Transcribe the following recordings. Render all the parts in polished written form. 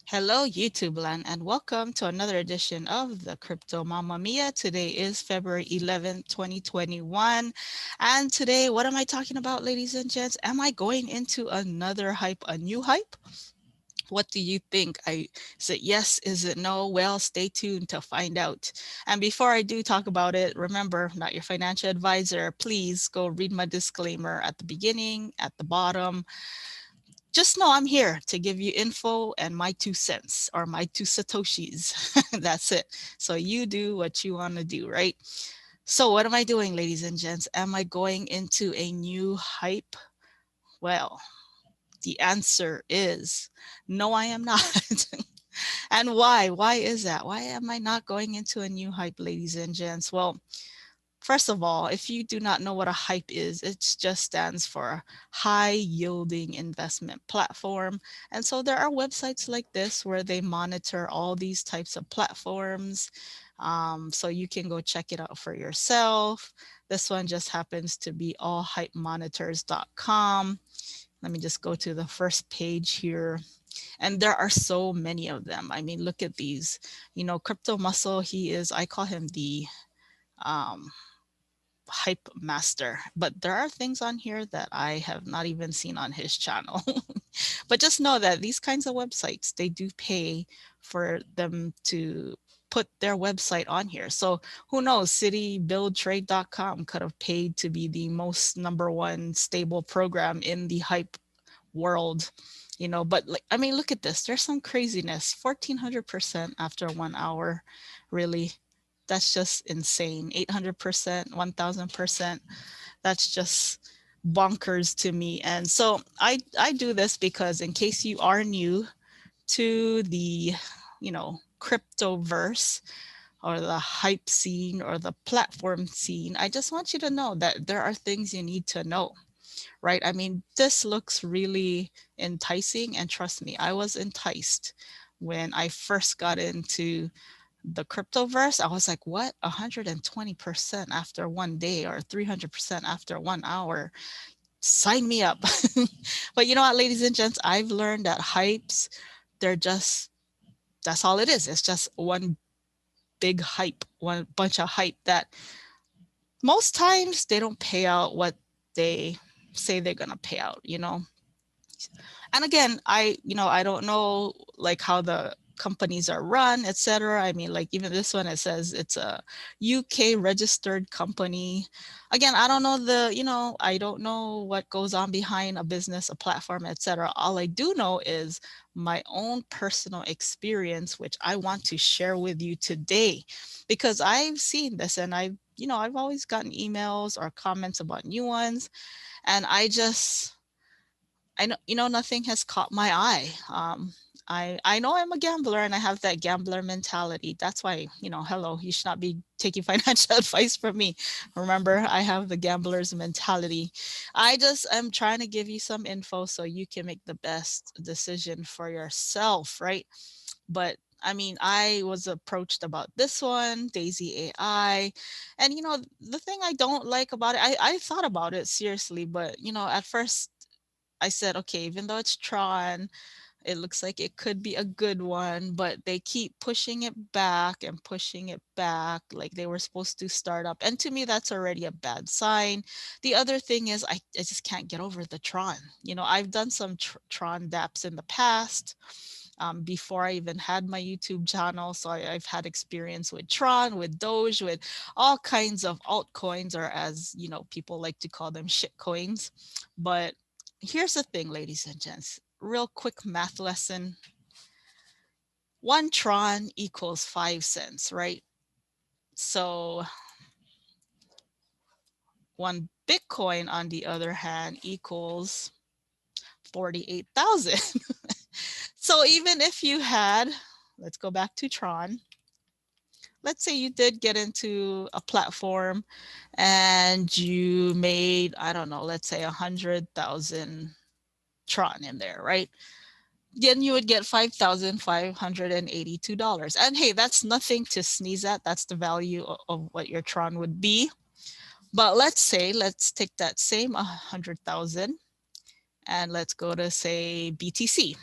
Hello, YouTube land, and welcome to another edition of the Crypto Mamma Mia. Today is February 11th, 2021. And today, what am I talking about, ladies and gents? Am I going into another hype, a new hype? What do you think? Is it yes? Is it no? Well, stay tuned to find out. And before I do talk about it, remember, I'm not your financial advisor. Please go read my disclaimer at the beginning, at the bottom. Just know I'm here to give you info and my 2 cents or my 2 satoshis. That's it. So you do what you want to do, right? So what am I doing, ladies and gents? Am I going into a new hype? Well, the answer is no, I am not. And why? Why is that? Why am I not going into a new hype, ladies and gents? Well, first of all, if you do not know what a HYPE is, it just stands for high yielding investment platform. And so there are websites like this where they monitor all these types of platforms. So you can go check it out for yourself. This one just happens to be allhypemonitors.com. Let me just go to the first page here. And there are so many of them. I mean, look at these. Crypto Muscle, I call him the um, hype master, but there are things on here that I have not even seen on his channel. But just know that these kinds of websites, they do pay for them to put their website on here. So who knows, citybuildtrade.com could have paid to be the most #1 stable program in the hype world. But like, I mean, look at this, there's some craziness. 1400% after 1 hour. Really, that's just insane. 800%, 1000%. That's just bonkers to me. And so I do this because in case you are new to the cryptoverse or the hype scene or the platform scene, I just want you to know that there are things you need to know, right? I mean, this looks really enticing, and trust me, I was enticed when I first got into the cryptoverse. I was like, what? 120% after 1 day or 300% after 1 hour. Sign me up. But you know what, ladies and gents, I've learned that hypes, they're just, that's all it is. It's just one big hype, one bunch of hype that most times they don't pay out what they say they're going to pay out. And again, I don't know like how the companies are run, etc. I mean, like even this one, it says it's a UK registered company. Again, I don't know I don't know what goes on behind a business, a platform, etc. All I do know is my own personal experience, which I want to share with you today, because I've seen this and I've always gotten emails or comments about new ones, and I know, nothing has caught my eye. I know I'm a gambler and I have that gambler mentality. That's why, hello, you should not be taking financial advice from me. Remember, I have the gambler's mentality. I just am trying to give you some info so you can make the best decision for yourself, right? But I mean, I was approached about this one, Daisy AI. And the thing I don't like about it, I thought about it seriously, but at first I said, okay, even though it's Tron, it looks like it could be a good one, but they keep pushing it back and pushing it back like they were supposed to start up. And to me, that's already a bad sign. The other thing is I just can't get over the Tron. I've done some Tron dApps in the past, before I even had my YouTube channel. So I've had experience with Tron, with Doge, with all kinds of altcoins, or as people like to call them, shit coins. But here's the thing, ladies and gents, real quick math lesson. 1 Tron equals 5 cents, right? So 1 Bitcoin, on the other hand, equals 48,000. So even if you had, let's go back to Tron. Let's say you did get into a platform and you made, I don't know, let's say 100,000 Tron in there, right? Then you would get $5,582. And hey, that's nothing to sneeze at. That's the value of what your Tron would be. But let's take that same 100,000 and let's go to, say, BTC.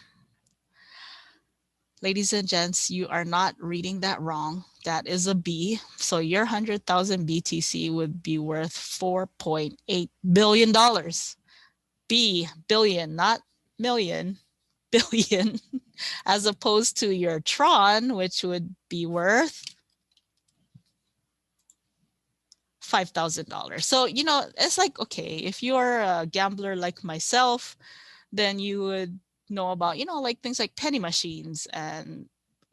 Ladies and gents, you are not reading that wrong. That is a B. So your 100,000 BTC would be worth $4.8 billion. B, billion, not million, billion, as opposed to your Tron, which would be worth $5,000. So, it's like, okay, if you're a gambler like myself, then you would know about, like things like penny machines and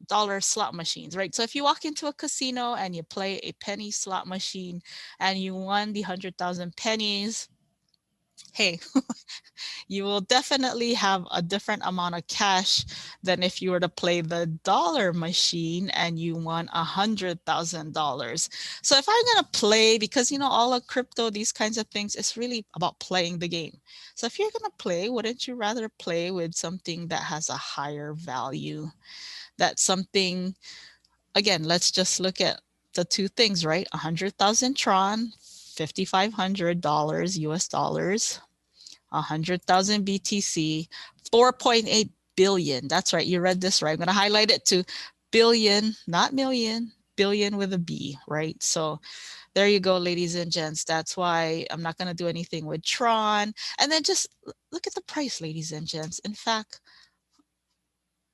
dollar slot machines, right? So if you walk into a casino and you play a penny slot machine and you won the 100,000 pennies, hey, you will definitely have a different amount of cash than if you were to play the dollar machine and you won $100,000. So if I'm gonna play, because all of crypto, these kinds of things, it's really about playing the game. So if you're gonna play, wouldn't you rather play with something that has a higher value? That's something, again, let's just look at the two things, right? 100,000 Tron, $5,500 US dollars, 100,000 BTC, 4.8 billion. That's right. You read this right. I'm going to highlight it to billion, not million, billion with a B, right? So there you go, ladies and gents. That's why I'm not going to do anything with Tron. And then just look at the price, ladies and gents. In fact,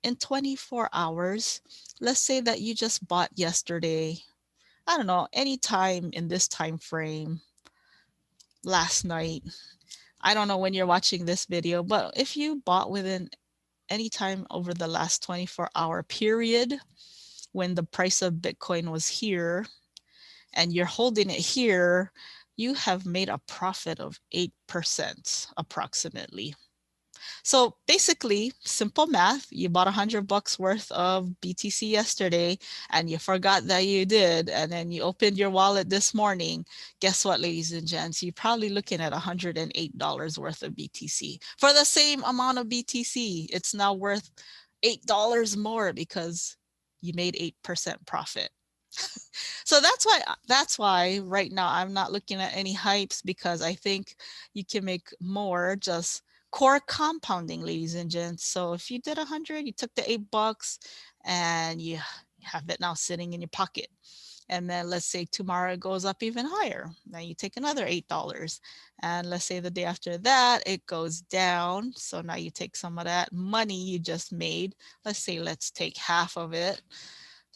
in 24 hours, let's say that you just bought yesterday, I don't know, any time in this time frame, last night. I don't know when you're watching this video, but if you bought within any time over the last 24-hour period when the price of Bitcoin was here and you're holding it here, you have made a profit of 8% approximately. So basically, simple math, you bought $100 worth of BTC yesterday and you forgot that you did, and then you opened your wallet this morning. Guess what, ladies and gents? You're probably looking at $108 worth of BTC. For the same amount of BTC, it's now worth $8 more because you made 8% profit. So that's why right now I'm not looking at any hypes, because I think you can make more just core compounding, ladies and gents. So if you did 100, you took the $8 and you have it now sitting in your pocket. And then let's say tomorrow it goes up even higher. Then you take another $8. And let's say the day after that, it goes down. So now you take some of that money you just made. Let's take half of it.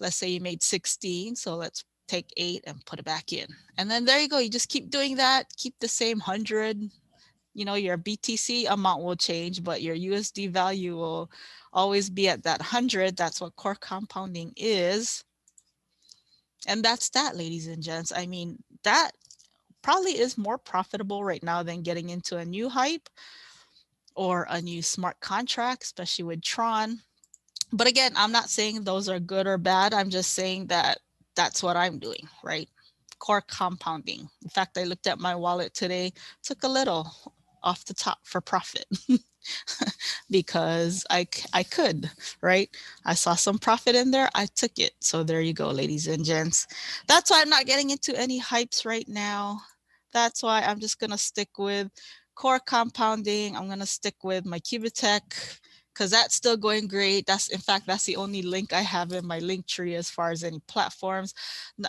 Let's say you made 16. So let's take 8 and put it back in. And then there you go. You just keep doing that. Keep the same 100. Your BTC amount will change, but your USD value will always be at that 100. That's what core compounding is. And that's that, ladies and gents. I mean, that probably is more profitable right now than getting into a new hype or a new smart contract, especially with Tron. But again, I'm not saying those are good or bad. I'm just saying that that's what I'm doing, right? Core compounding. In fact, I looked at my wallet today, took a little off the top for profit because I could, right? I saw some profit in there. I took it. So there you go, ladies and gents. That's why I'm not getting into any hypes right now. That's why I'm just going to stick with core compounding. I'm going to stick with my Cubitech because that's still going great. In fact, that's the only link I have in my link tree as far as any platforms.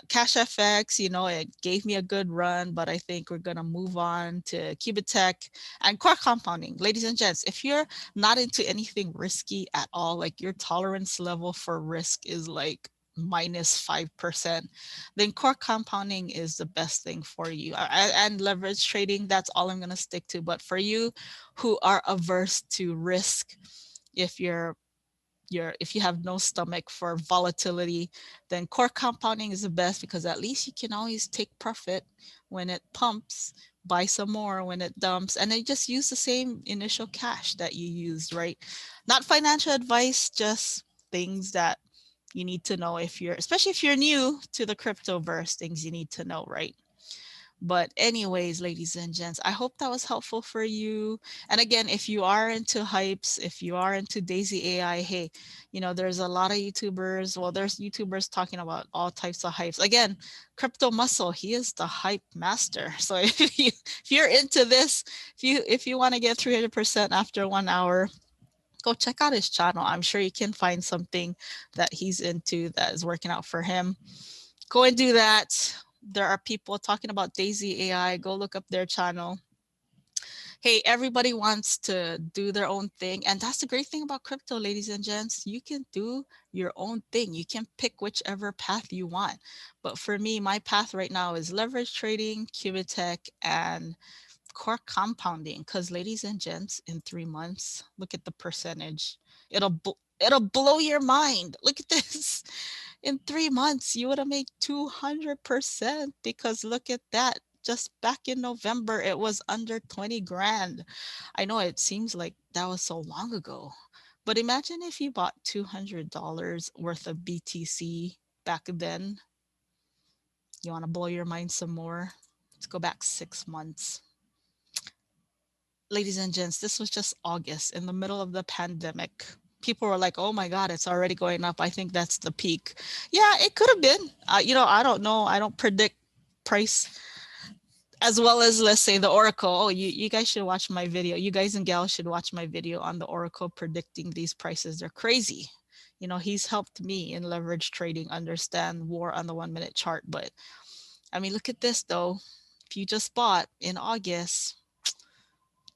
Cash FX, it gave me a good run, but I think we're going to move on to Cubitech and core compounding. Ladies and gents, if you're not into anything risky at all, like your tolerance level for risk is like -5%, then core compounding is the best thing for you. And leverage trading, that's all I'm going to stick to. But for you who are averse to risk, if you have no stomach for volatility, then core compounding is the best, because at least you can always take profit when it pumps, buy some more when it dumps, and then just use the same initial cash that you used, right? Not financial advice, just things that you need to know, especially if you're new to the cryptoverse, things you need to know, right? But anyways, ladies and gents, I hope that was helpful for you. And again, if you are into hypes, if you are into Daisy AI, hey, there's a lot of YouTubers. Well, there's YouTubers talking about all types of hypes. Again, Crypto Muscle, he is the hype master. So if you're into this, if you want to get 300% after 1 hour, go check out his channel. I'm sure you can find something that he's into that is working out for him. Go and do that. There are people talking about Daisy AI. Go look up their channel. Hey, everybody wants to do their own thing. And that's the great thing about crypto, ladies and gents. You can do your own thing. You can pick whichever path you want. But for me, my path right now is leverage trading, Cubitech, and core compounding. Because ladies and gents, in 3 months, look at the percentage. It'll blow your mind. Look at this. In 3 months, you would have made 200% because look at that. Just back in November, it was under 20 grand. I know it seems like that was so long ago, but imagine if you bought $200 worth of BTC back then. You want to blow your mind some more? Let's go back 6 months. Ladies and gents, this was just August in the middle of the pandemic. People were like, oh my God, it's already going up. I think that's the peak. Yeah, it could have been. I don't know. I don't predict price as well as, let's say, the Oracle. Oh, you guys should watch my video. You guys and gals should watch my video on the Oracle predicting these prices. They're crazy. He's helped me in leverage trading understand war on the 1 minute chart. But I mean, look at this though. If you just bought in August,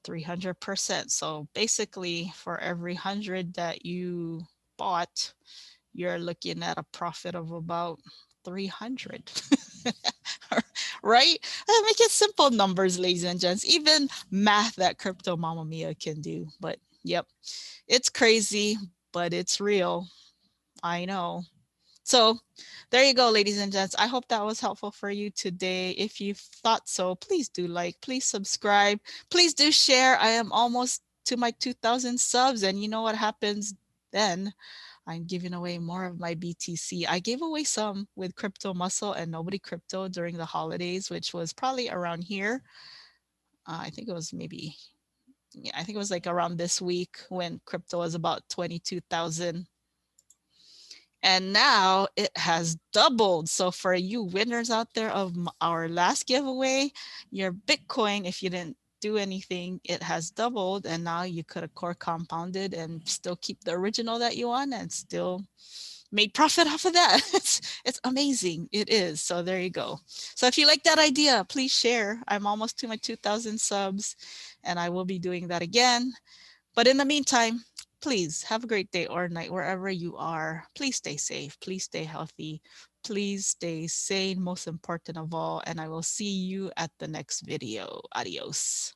300%. So basically, for every 100 that you bought, you're looking at a profit of about 300. Right? Make it simple numbers, ladies and gents. Even math that crypto mama Mia can do. But yep, it's crazy, but it's real. I know. So there you go, ladies and gents. I hope that was helpful for you today. If you thought so, please do like, please subscribe, please do share. I am almost to my 2,000 subs. And you know what happens then? I'm giving away more of my BTC. I gave away some with Crypto Muscle and Nobody Crypto during the holidays, which was probably around here. I think it was maybe, yeah, I think it was like around this week when crypto was about 22,000. And now it has doubled. So for you winners out there of our last giveaway, your Bitcoin, if you didn't do anything, it has doubled. And now you could have core compounded and still keep the original that you want and still made profit off of that. It's amazing. It is. So there you go. So if you like that idea, please share. I'm almost to my 2,000 subs and I will be doing that again. But in the meantime, please have a great day or night wherever you are. Please stay safe. Please stay healthy. Please stay sane, most important of all. And I will see you at the next video. Adios.